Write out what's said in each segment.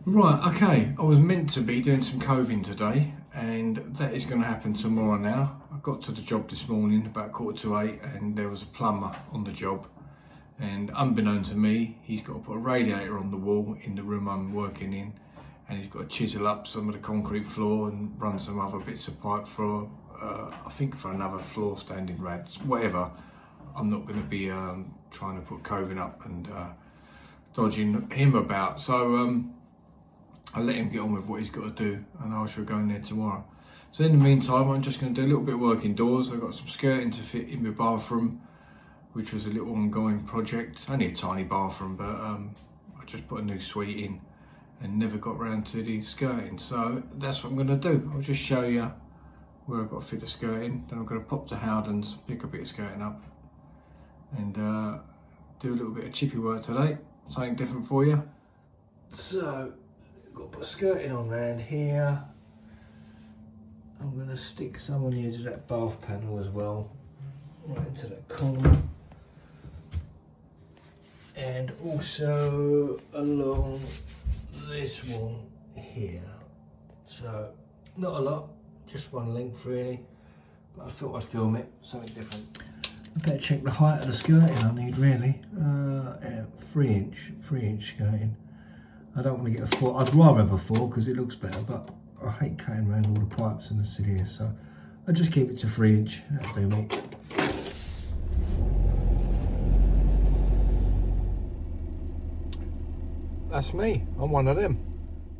Right, okay, I was meant to be doing some coving today, and that is going to happen tomorrow now. I got to the job this morning about 7:45, and there was a plumber on the job, and unbeknown to me, he's got to put a radiator on the wall in the room I'm working in, and he's got to chisel up some of the concrete floor and run some other bits of pipe for, I think for another floor standing rads, whatever. I'm not going to be trying to put coving up and dodging him about, so I'll let him get on with what he's got to do, and I shall go in there tomorrow. So in the meantime, I'm just going to do a little bit of work indoors. I've got some skirting to fit in my bathroom, which was a little ongoing project. Only a tiny bathroom, but I just put a new suite in and never got round to the skirting. So that's what I'm going to do. I'll just show you where I've got to fit the skirting. Then I'm going to pop to Howden's, pick a bit of skirting up, and do a little bit of chippy work today. Something different for you. So got to put skirting on round here. I'm going to stick some on the edge of that bath panel as well, right into that corner, and also along this one here. So not a lot, just one length really, but I thought I'd film it, something different. I better check the height of the skirting I need really. 3 inch skirting. I don't want to get a 4. I'd rather have a 4 because it looks better, but I hate cutting around all the pipes and the sit here, so I'll just keep it to 3 inch. That'll do me. That's me. I'm one of them.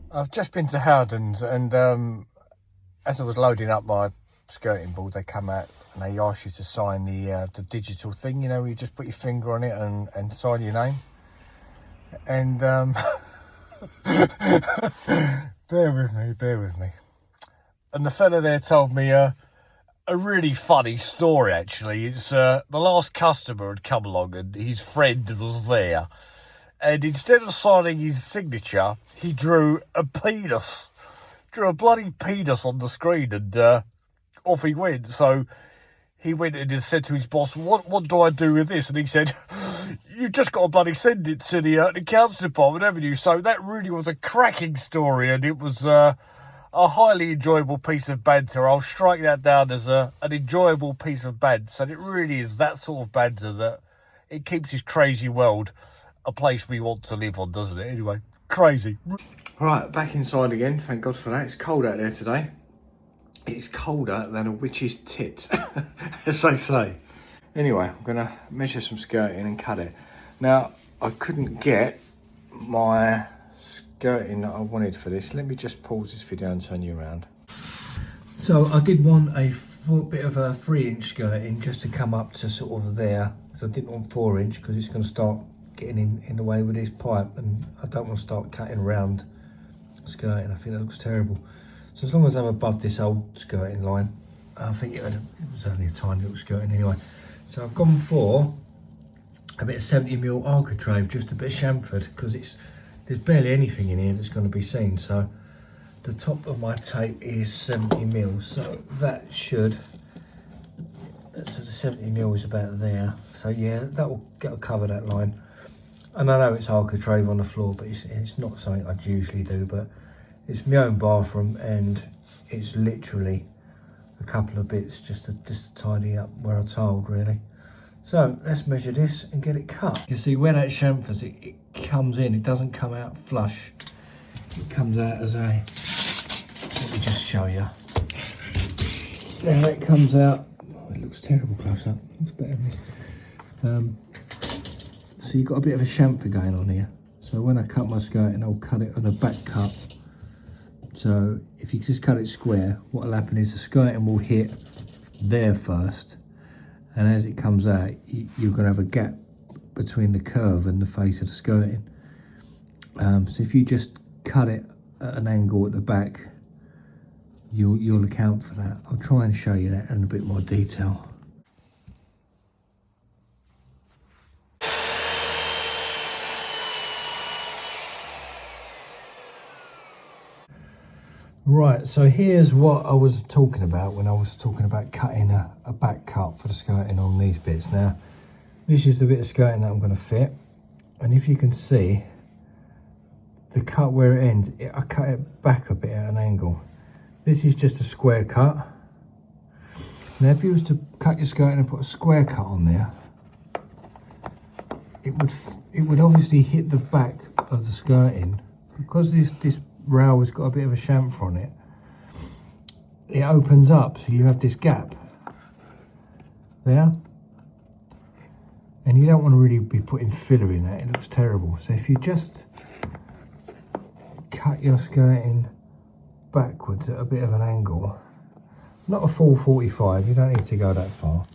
I've just been to Howden's, and as I was loading up my skirting board, they come out and they ask you to sign the digital thing, you know, where you just put your finger on it and sign your name. And bear with me. And the fella there told me a really funny story, actually. It's the last customer had come along and his friend was there. And instead of signing his signature, he drew a penis. Drew a bloody penis on the screen, and off he went. So he went and said to his boss, what do I do with this? And he said, you've just got to bloody send it to the accounts department, haven't you? So that really was a cracking story, and it was a highly enjoyable piece of banter. I'll strike that down as an enjoyable piece of banter. And it really is that sort of banter that it keeps this crazy world a place we want to live on, doesn't it? Anyway, crazy. Right, back inside again. Thank God for that. It's cold out there today. It's colder than a witch's tit, as they say. Anyway, I'm going to measure some skirting and cut it. Now, I couldn't get my skirting that I wanted for this. Let me just pause this video and turn you around. So I did want a bit of a 3 inch skirting just to come up to sort of there. So I didn't want 4 inch because it's going to start getting in the way with this pipe, and I don't want to start cutting around skirting. I think that looks terrible. So as long as I'm above this old skirting line, I think it was only a tiny little skirting anyway. So I've gone for a bit of 70mm architrave, just a bit of chamfered, because there's barely anything in here that's going to be seen. So the top of my tape is 70mm, so that should, so the 70mm is about there. So yeah, that'll cover that line. And I know it's architrave on the floor, but it's not something I'd usually do, but it's my own bathroom, and it's literally a couple of bits just to tidy up where I tiled really. So let's measure this and get it cut. You see where that chamfers, it comes in, it doesn't come out flush. It comes out as a, let me just show you. There it comes out. Oh, it looks terrible close up. Looks better than this. So you've got a bit of a chamfer going on here. So when I cut my skirting, I'll cut it on a back cut. So if you just cut it square, what will happen is the skirting will hit there first, and as it comes out, you're going to have a gap between the curve and the face of the skirting. So if you just cut it at an angle at the back, you'll account for that. I'll try and show you that in a bit more detail. Right, so here's what I was talking about when I was talking about cutting a back cut for the skirting on these bits. Now, this is the bit of skirting that I'm going to fit, and if you can see, the cut where it ends, I cut it back a bit at an angle. This is just a square cut. Now if you was to cut your skirting and put a square cut on there, it would obviously hit the back of the skirting. Because this rail has got a bit of a chamfer on it, it opens up, so you have this gap there. And you don't want to really be putting filler in that, it looks terrible. So if you just cut your skirting backwards at a bit of an angle, not a full 45, you don't need to go that far.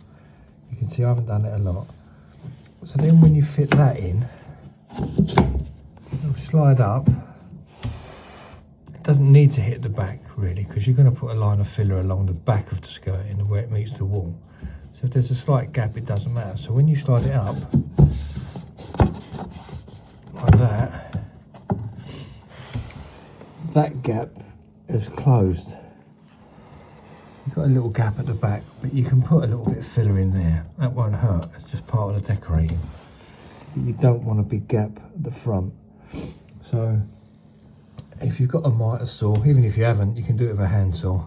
You can see I haven't done it a lot. So then when you fit that in, it'll slide up. It doesn't need to hit the back really, because you're going to put a line of filler along the back of the skirting where it meets the wall. So if there's a slight gap, it doesn't matter. So when you slide it up like that gap is closed. You've got a little gap at the back, but you can put a little bit of filler in there. That won't hurt, it's just part of the decorating. But you don't want a big gap at the front. So if you've got a miter saw, even if you haven't, you can do it with a handsaw.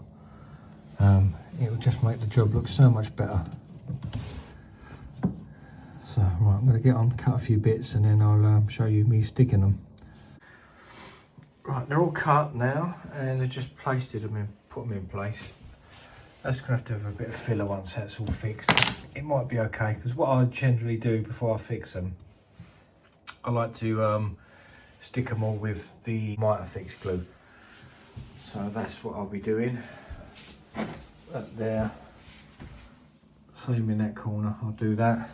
It'll just make the job look so much better. So right, I'm going to get on, cut a few bits, and then I'll show you me sticking them. Right, they're all cut now, and I just put them in place. That's going to have a bit of filler once that's all fixed. It might be okay, because what I generally do before I fix them, I like to stick them all with the miter fix glue. So that's what I'll be doing. That there, same in that corner, I'll do that.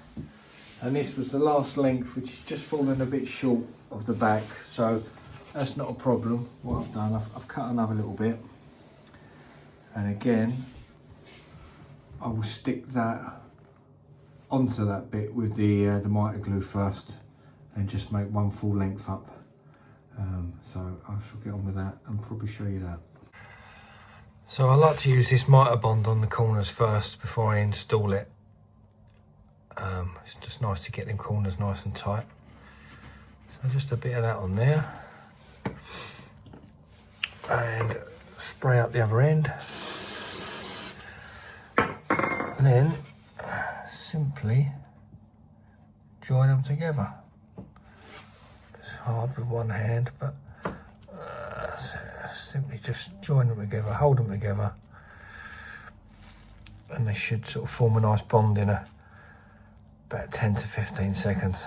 And this was the last length, which is just falling a bit short of the back, so that's not a problem. What I've done, I've cut another little bit, and again I will stick that onto that bit with the miter glue first, and just make one full length up. So I shall get on with that and probably show you that. So I like to use this miter bond on the corners first before I install it. It's just nice to get them corners nice and tight. So just a bit of that on there. And spray up the other end. And then simply join them together. It's hard with one hand, but simply just join them together, hold them together, and they should sort of form a nice bond in about 10 to 15 seconds.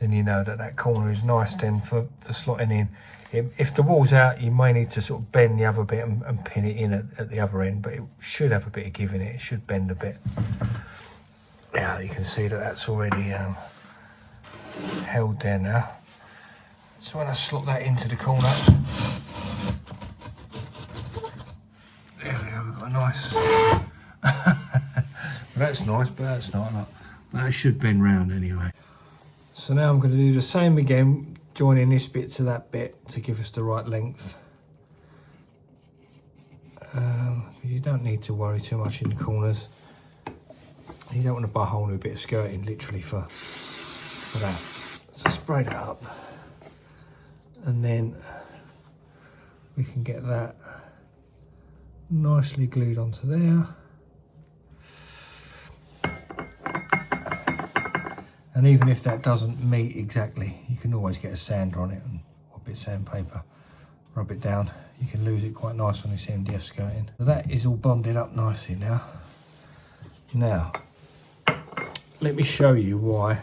Then you know that corner is nice then for the slotting in. If the wall's out, you may need to sort of bend the other bit and pin it in at the other end, but it should have a bit of give in it. It should bend a bit. Yeah, you can see that that's already held there now. So when I slot that into the corner, there we go, we've got a nice, well, that's nice, but that's not. That should bend round anyway. So now I'm going to do the same again, joining this bit to that bit to give us the right length. You don't need to worry too much in the corners. You don't want to buy a whole new bit of skirting literally for that. So spray that up, and then we can get that nicely glued onto there. And even if that doesn't meet exactly, you can always get a sander on it and or a bit of sandpaper, rub it down. You can lose it quite nice on this MDF skirting. So that is all bonded up nicely now. Now, let me show you why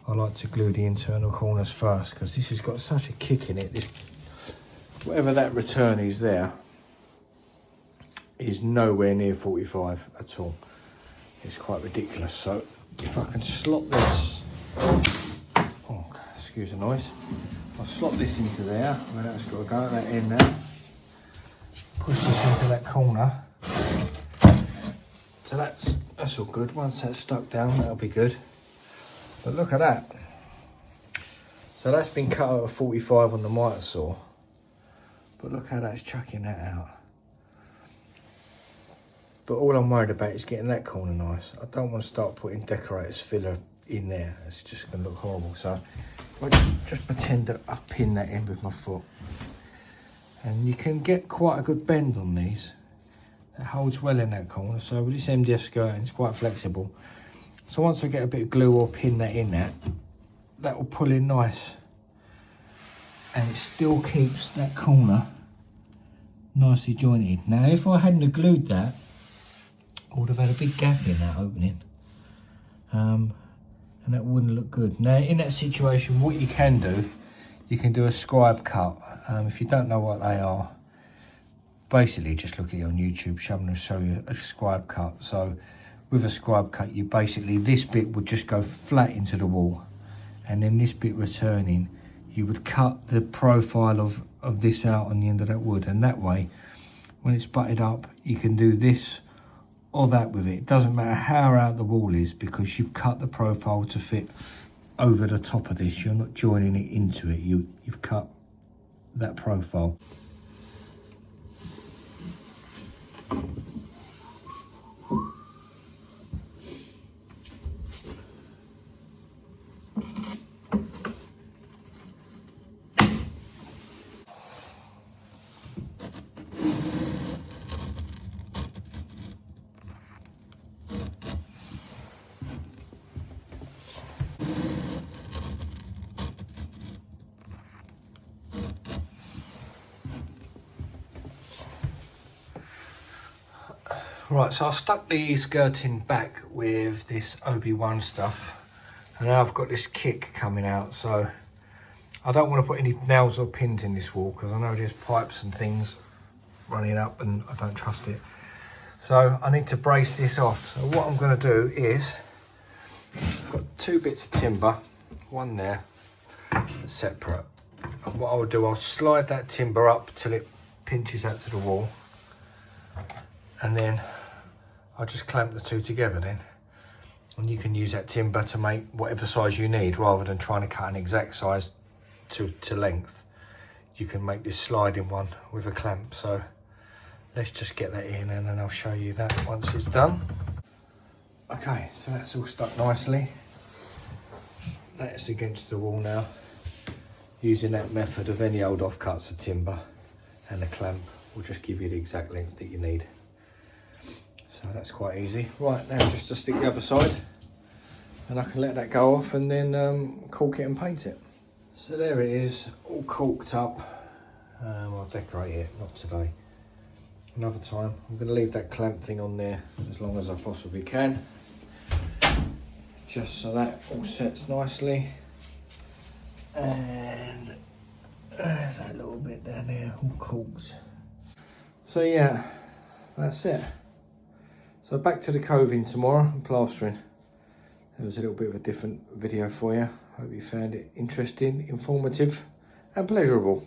I like to glue the internal corners first, because this has got such a kick in it. Whatever that return is there is nowhere near 45 at all. It's quite ridiculous. So if I can slot this, oh, excuse the noise. I'll slot this into there, where that's got to go, that in there. Push this into that corner. So that's all good. Once that's stuck down, that'll be good. But look at that. So that's been cut out of 45 on the miter saw. But look how that's chucking that out. But all I'm worried about is getting that corner nice. I don't want to start putting decorators filler in there. It's just going to look horrible. So I just pretend that I've pinned that in with my foot. And you can get quite a good bend on these. It holds well in that corner. So with this MDF skirting, it's quite flexible. So once I get a bit of glue or pin that in there, that will pull in nice. And it still keeps that corner nicely jointed. Now, if I hadn't have glued that, I would have had a big gap in that opening. And that wouldn't look good. Now, in that situation, what you can do, you can do a scribe cut. If you don't know what they are, basically just look at it on YouTube. Someone will show you a scribe cut. So with a scribe cut, you basically, this bit would just go flat into the wall. And then this bit returning, you would cut the profile of this out on the end of that wood. And that way, when it's butted up, you can do this or that with it. It doesn't matter how out the wall is, because you've cut the profile to fit over the top of this. You're not joining it into it. You've cut that profile. Right, so I stuck the skirting back with this OB1 stuff, and now I've got this kick coming out, so I don't want to put any nails or pins in this wall because I know there's pipes and things running up and I don't trust it. So I need to brace this off. So what I'm going to do is, I've got 2 bits of timber, one there, separate. And what I'll do, I'll slide that timber up till it pinches out to the wall, and then I'll just clamp the 2 together then. And you can use that timber to make whatever size you need, rather than trying to cut an exact size to length. You can make this sliding one with a clamp. So let's just get that in, and then I'll show you that once it's done. Okay, so that's all stuck nicely. That's against the wall now. Using that method of any old offcuts of timber and a clamp will just give you the exact length that you need. So that's quite easy. Right, now just to stick the other side, and I can let that go off and then caulk it and paint it. So there it is, all caulked up. I'll decorate it, not today, another time. I'm going to leave that clamp thing on there as long as I possibly can, just so that all sets nicely. And there's that little bit down there, all caulked. So yeah, that's it. So back to the coving tomorrow and plastering. It was a little bit of a different video for you. Hope you found it interesting, informative and pleasurable.